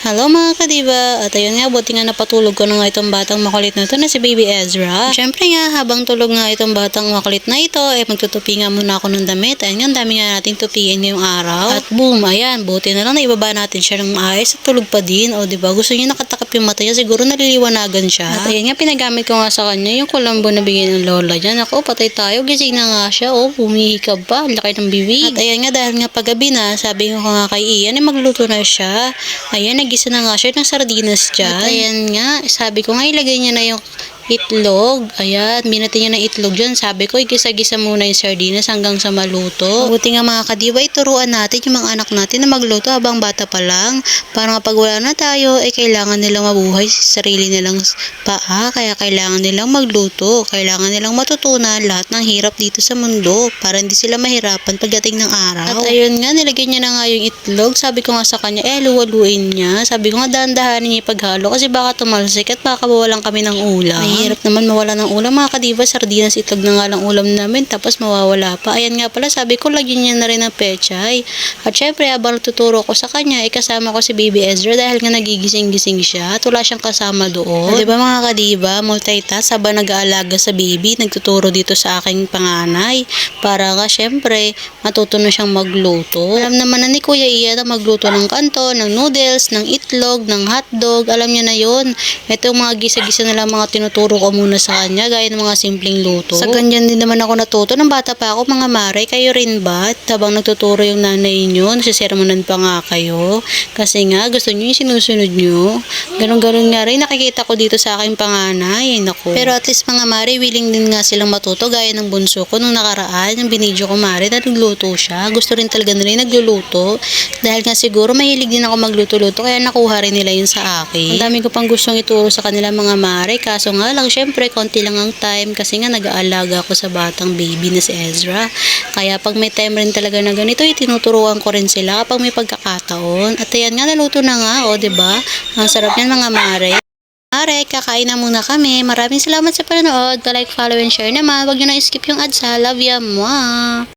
Hello mga kadiba! At ayun nga, buti nga napatulog ko na nga itong batang makulit na ito na si Baby Ezra. Siyempre nga, habang tulog nga itong batang makulit na ito, magtutupi nga muna ako ng damit. Ayun nga, ang dami nga natin tupiin ngayong araw. At boom, ayan, buti na lang na ibaba natin siya ng ayos at tulog pa din. O diba, gusto niya nakatakap yung mata niya, siguro naliliwanagan siya. At ayun nga, pinagamit ko nga sa kanya yung kulambo na bigyan ng lola niya. Ako, patay tayo, gising na nga siya. O, humihikab pa, laki ng bibig. At ayan nga, dahil nga paggabi na, sabi ko nga kay Ian, magluto na siya. Ayan, nagisa na nga siya ng sardinas dyan. At ayan nga, sabi ko nga ilagay niya na yung itlog. Ayan, binati niya ng itlog dyan. Sabi ko, igisa-gisa muna yung sardinas hanggang sa maluto. Buti nga mga kadiwa, ituruan natin yung mga anak natin na magluto habang bata pa lang. Para kapag wala na tayo, kailangan nilang mabuhay sa sarili nilang paa. Kaya kailangan nilang magluto. Kailangan nilang matutunan lahat ng hirap dito sa mundo para hindi sila mahirapan pagdating ng araw. At ayun nga, nilagay niya na nga yung itlog. Sabi ko nga sa kanya, luwaluin niya. Sabi ko nga, dahan-dahanin niya yung paghalo kasi baka tumalsik at baka mawalan kami ng ulam. Hirap naman mawala ng ulam mga kadiva, sardinas itlog na nga lang ulam namin tapos mawawala pa. Ayan nga pala, sabi ko lagyan niya na rin ng pechay. At syempre habang tuturo ko sa kanya, kasama ko si Baby Ezra dahil nga nagigising-gising siya at wala siyang kasama doon. Diba mga kadiva, multitask habang nag-aalaga sa baby, nagtuturo dito sa aking panganay para nga syempre matuto na siyang magluto. Alam naman na ni Kuya Ian na magluto ng kanto, ng noodles, ng itlog, ng hotdog, alam niya na yon. Ito mga gisa-gisa na lang mga tinuturo ko muna sa kanya gaya ng mga simpleng luto. Sa ganyan din naman ako natuto ng bata pa ako mga mare. Kayo rin ba? Habang nagtuturo yung nanay nyo, nasisermonan pa nga kayo kasi nga gusto nyo yung sinusunod nyo. Ganon-ganon nga rin nakikita ko dito sa aking panganay. Naku. Pero at least mga mare, willing din nga silang matuto gaya ng bunso ko nung nakaraan, yung binidyo ko mare na nagluto siya. Gusto rin talaga nila nagluluto dahil nga siguro mahilig din ako magluto-luto kaya nakuha rin nila yun sa akin. Ang dami ko pang gustong ituro sa kanila mga mare, kaso nga lang syempre konti lang ang time kasi nga nag-aalaga ako sa batang baby na si Ezra. Kaya pag may time rin talaga na ganito, tinuturuan ko rin sila kapag may pagkakataon. At ayan nga, naluto na nga, o diba? Ang sarap yan mga mare. Mare, kakain na muna kami. Maraming salamat sa panonood. Like, follow, and share naman. Huwag nyo na skip yung ads ha. Love ya. Mwah!